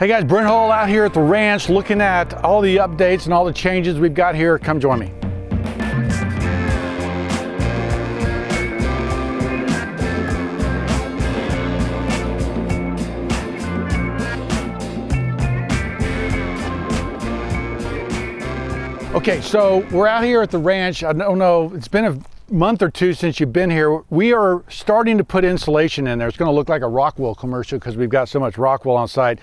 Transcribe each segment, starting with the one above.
Hey guys, Brent Hull out here at the ranch looking at all the updates and all the changes we've got here. Come join me. Okay, so we're out here at the ranch. I don't know, it's been a month or two since you've been here. We are starting to put insulation in there. It's going to look like a Rockwell commercial because we've got so much Rockwell on site.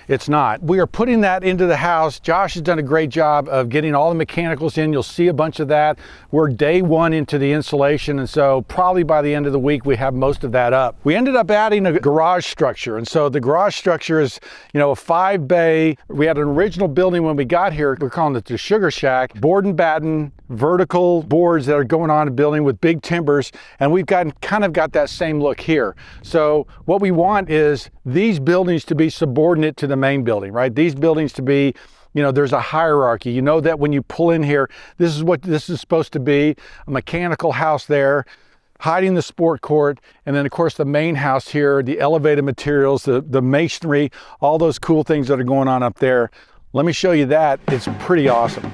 It's not. We are putting that into the house. Josh has done a great job of getting all the mechanicals in. You'll see a bunch of that. We're day one into the insulation, and so probably by the end of the week we have most of that up. We ended up adding a garage structure, and so the garage structure is, a 5-bay. We had an original building when we got here. We're calling it the Sugar Shack. Board and batten, vertical boards that are going on in the building with big timbers, and we've got that same look here. So what we want is these buildings to be subordinate to the main building, right? These buildings to be, there's a hierarchy. You know that when you pull in here, this is what this is supposed to be, a mechanical house there, hiding the sport court, and then of course the main house here, the elevated materials, the masonry, all those cool things that are going on up there. Let me show you that. It's pretty awesome.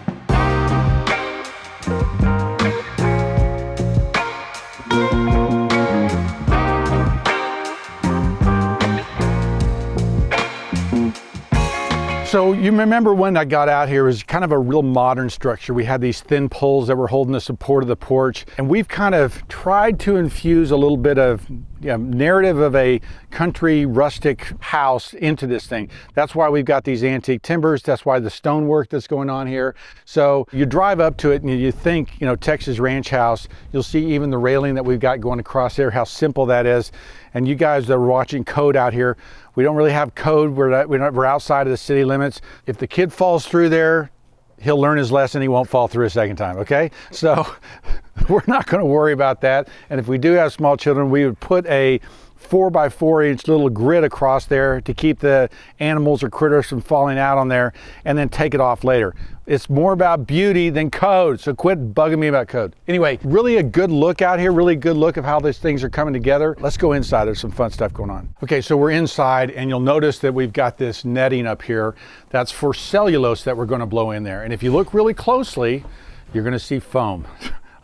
So you remember when I got out here, it was kind of a real modern structure. We had these thin poles that were holding the support of the porch, and we've kind of tried to infuse a little bit of narrative of a country rustic house into this thing. That's why we've got these antique timbers. That's why the stonework that's going on here. So you drive up to it and you think, Texas ranch house. You'll see even the railing that we've got going across there, how simple that is. And you guys that are watching code out here, we don't really have code. We're outside of the city limits. If the kid falls through there, he'll learn his lesson. He won't fall through a second time, okay? So we're not going to worry about that. And if we do have small children, we would put a 4x4-inch little grid across there to keep the animals or critters from falling out on there, and then take it off later. It's more about beauty than code, so quit bugging me about code. Anyway, really a good look out here, really good look of how these things are coming together. Let's go inside. There's some fun stuff going on. Okay, so we're inside, and you'll notice that we've got this netting up here. That's for cellulose that we're going to blow in there. And if you look really closely, you're going to see foam.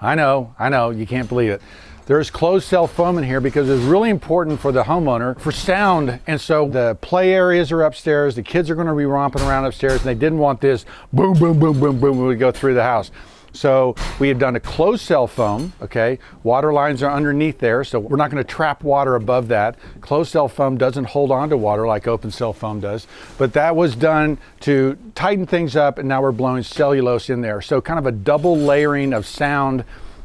I know, you can't believe it. There's closed cell foam in here because it's really important for the homeowner for sound. And so the play areas are upstairs. The kids are going to be romping around upstairs, and they didn't want this boom, boom, boom, boom, boom when we go through the house. So we have done a closed cell foam, okay? Water lines are underneath there, so we're not going to trap water above that. Closed cell foam doesn't hold on to water like open cell foam does, but that was done to tighten things up, and now we're blowing cellulose in there. So kind of a double layering of sound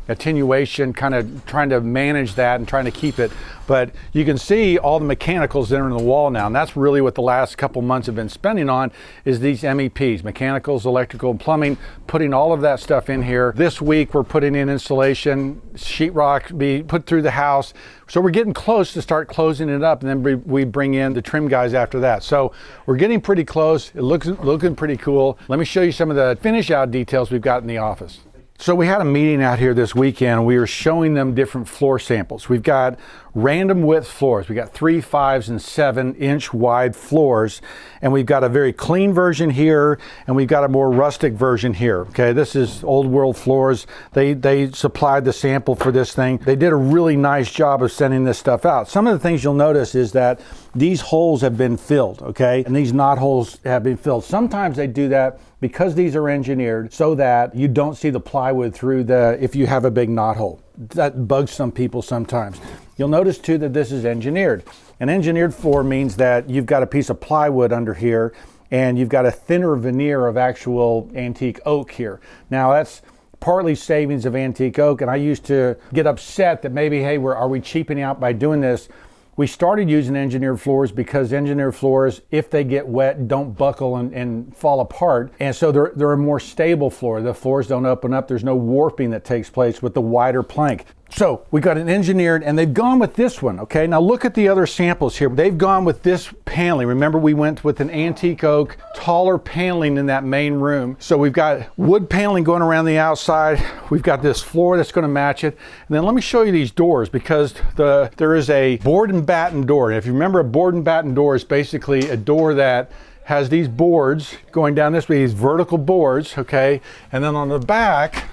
attenuation, kind of trying to manage that and trying to keep it. But you can see all the mechanicals that are in the wall now, and that's really what the last couple months have been spending on, is these MEPs, mechanicals, electrical, and plumbing, putting all of that stuff in here. This week we're putting in insulation, sheetrock be put through the house. So we're getting close to start closing it up, and then we bring in the trim guys after that. So we're getting pretty close. It looking pretty cool. Let me show you some of the finish out details we've got in the office. So we had a meeting out here this weekend. We were showing them different floor samples. We've got random width floors. We got 3, 5s, and 7-inch wide floors, and we've got a very clean version here, and we've got a more rustic version here. Okay, this is old world floors. They supplied the sample for this thing. They did a really nice job of sending this stuff out. Some of the things you'll notice is that these holes have been filled, okay, and these knot holes have been filled. Sometimes they do that because these are engineered so that you don't see the plywood through if you have a big knot hole. That bugs some people sometimes. You'll notice too that this is engineered. And engineered floor means that you've got a piece of plywood under here, and you've got a thinner veneer of actual antique oak here. Now that's partly savings of antique oak, and I used to get upset that maybe, hey, are we cheaping out by doing this? We started using engineered floors because engineered floors, if they get wet, don't buckle and fall apart. And so they're a more stable floor. The floors don't open up. There's no warping that takes place with the wider plank. So we got an engineered, and they've gone with this one, okay? Now look at the other samples here. They've gone with this paneling. Remember, we went with an antique oak, taller paneling in that main room. So we've got wood paneling going around the outside. We've got this floor that's going to match it. And then let me show you these doors, because there is a board and batten door. And if you remember, a board and batten door is basically a door that has these boards going down this way, these vertical boards, okay? And then on the back,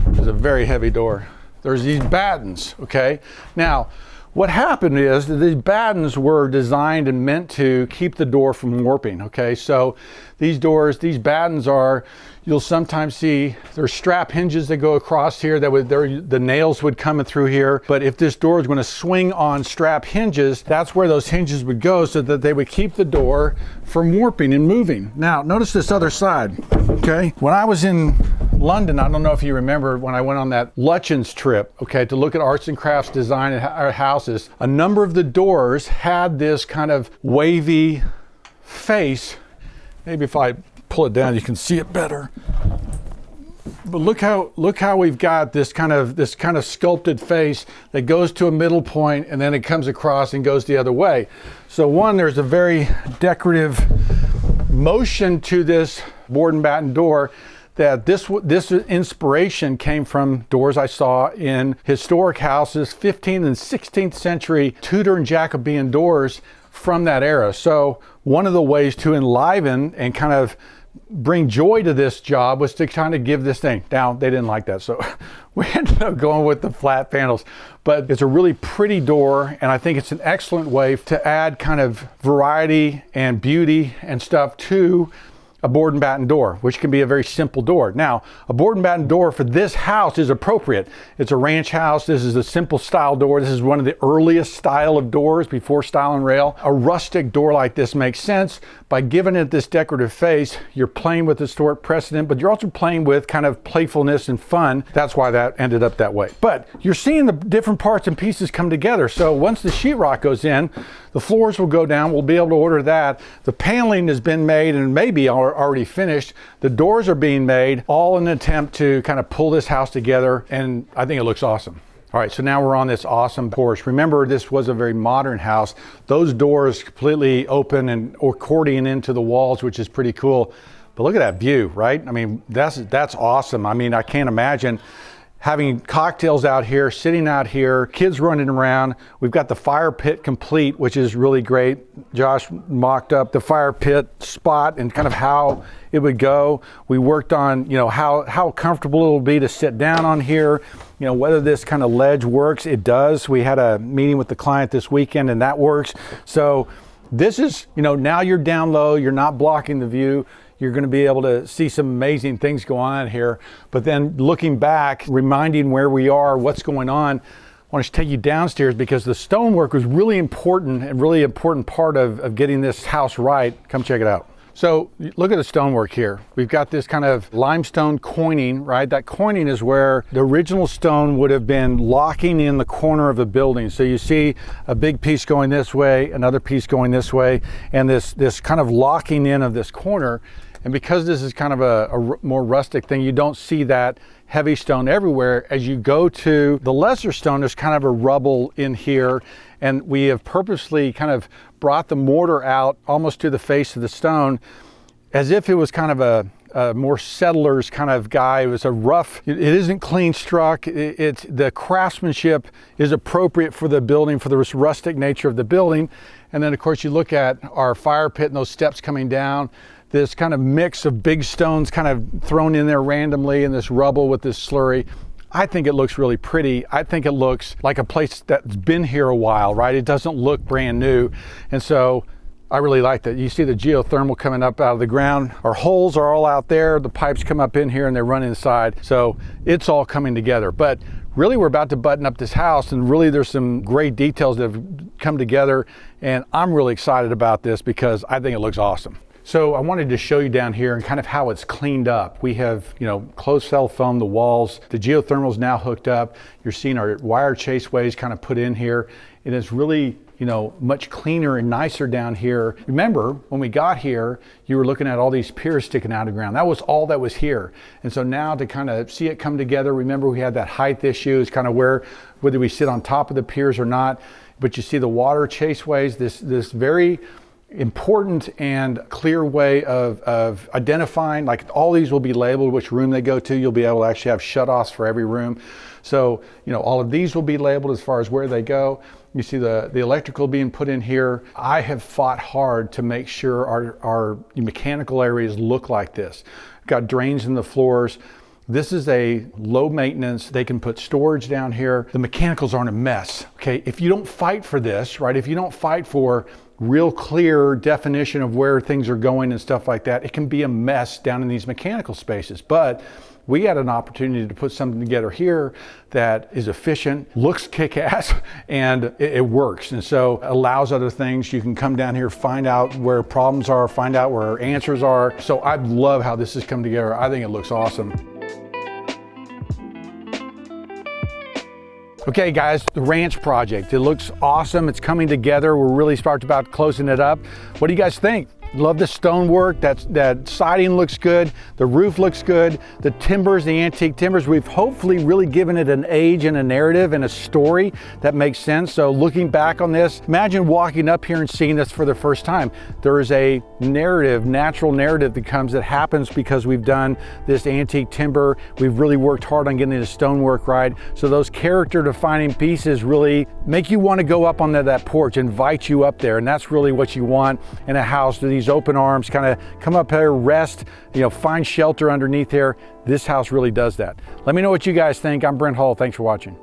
there's a very heavy door. There's these battens, okay? Now, what happened is that these battens were designed and meant to keep the door from warping, okay? So these doors, these battens are, you'll sometimes see there's strap hinges that go across here that would, the nails would come through here. But if this door is going to swing on strap hinges, that's where those hinges would go so that they would keep the door from warping and moving. Now, notice this other side, okay? When I was in London, I don't know if you remember when I went on that Lutyens trip, okay, to look at arts and crafts design at our houses, a number of the doors had this kind of wavy face. Maybe if I pull it down, you can see it better. But look how we've got this kind of sculpted face that goes to a middle point and then it comes across and goes the other way. So one, there's a very decorative motion to this board and batten door that this inspiration came from doors I saw in historic houses, 15th and 16th century Tudor and Jacobean doors from that era. So one of the ways to enliven and kind of bring joy to this job was to kind of give this thing. Now, they didn't like that, so we ended up going with the flat panels. But it's a really pretty door, and I think it's an excellent way to add kind of variety and beauty and stuff to a board and batten door, which can be a very simple door. Now, a board and batten door for this house is appropriate. It's a ranch house. This is a simple style door. This is one of the earliest style of doors before style and rail. A rustic door like this makes sense. By giving it this decorative face, you're playing with historic precedent, but you're also playing with kind of playfulness and fun. That's why that ended up that way. But you're seeing the different parts and pieces come together. So once the sheetrock goes in, the floors will go down. We'll be able to order that. The paneling has been made and maybe already finished. The doors are being made, all in an attempt to kind of pull this house together, and I think it looks awesome. All right, so now we're on this awesome porch. Remember, this was a very modern house. Those doors completely open and accordion into the walls, which is pretty cool. But look at that view, right? I mean, that's awesome. I mean, I can't imagine having cocktails out here, sitting out here, kids running around. We've got the fire pit complete, which is really great. Josh mocked up the fire pit spot and kind of how it would go. We worked on, you know, how comfortable it will be to sit down on here, you know, whether this kind of ledge works. It does. We had a meeting with the client this weekend and that works. So this is, you know, now you're down low, you're not blocking the view. You're going to be able to see some amazing things go on here. But then looking back, reminding where we are, what's going on, I want to take you downstairs because the stonework was really important and really important part of getting this house right. Come check it out. So look at the stonework here. We've got this kind of limestone coining, right? That coining is where the original stone would have been locking in the corner of the building. So you see a big piece going this way, another piece going this way, and this kind of locking in of this corner. And because this is kind of a more rustic thing, you don't see that heavy stone everywhere. As you go to the lesser stone, there's kind of a rubble in here. And we have purposely kind of brought the mortar out almost to the face of the stone as if it was kind of a more settlers kind of guy. It was a rough, it isn't clean struck. The craftsmanship is appropriate for the building, for the rustic nature of the building. And then of course you look at our fire pit and those steps coming down, this kind of mix of big stones kind of thrown in there randomly and this rubble with this slurry. I think it looks really pretty. I think it looks like a place that's been here a while, right? It doesn't look brand new. And so I really like that. You see the geothermal coming up out of the ground. Our holes are all out there. The pipes come up in here and they run inside. So it's all coming together. But really we're about to button up this house and really there's some great details that have come together. And I'm really excited about this because I think it looks awesome. So I wanted to show you down here and kind of how it's cleaned up. We have, you know, closed cell foam, the walls, the geothermal is now hooked up. You're seeing our wire chaseways kind of put in here. It is really, you know, much cleaner and nicer down here. Remember, when we got here, you were looking at all these piers sticking out of the ground. That was all that was here. And so now to kind of see it come together, remember we had that height issue, is kind of whether we sit on top of the piers or not. But you see the water chaseways, this very important and clear way of identifying, like all these will be labeled which room they go to. You'll be able to actually have shutoffs for every room. So, you know, all of these will be labeled as far as where they go. You see the electrical being put in here. I have fought hard to make sure our mechanical areas look like this. Got drains in the floors. This is a low maintenance. They can put storage down here. The mechanicals aren't a mess, okay? If you don't fight for this, right? If you don't fight for real clear definition of where things are going and stuff like that, it can be a mess down in these mechanical spaces. But we had an opportunity to put something together here that is efficient, looks kick-ass, and it works. And so allows other things. You can come down here, find out where problems are, find out where answers are. So I love how this has come together. I think it looks awesome. Okay guys, the ranch project, it looks awesome. It's coming together. We're really about closing it up. What do you guys think? Love the stonework. That siding looks good. The roof looks good. The timbers, the antique timbers, we've hopefully really given it an age and a narrative and a story that makes sense. So looking back on this, imagine walking up here and seeing this for the first time. There is a narrative, natural narrative that happens because we've done this antique timber. We've really worked hard on getting the stonework right. So those character defining pieces really make you want to go up on that porch, invite you up there. And that's really what you want in a house. These open arms, kind of come up here, rest, find shelter underneath here. This house really does that. Let me know what you guys think. I'm Brent Hull. Thanks for watching.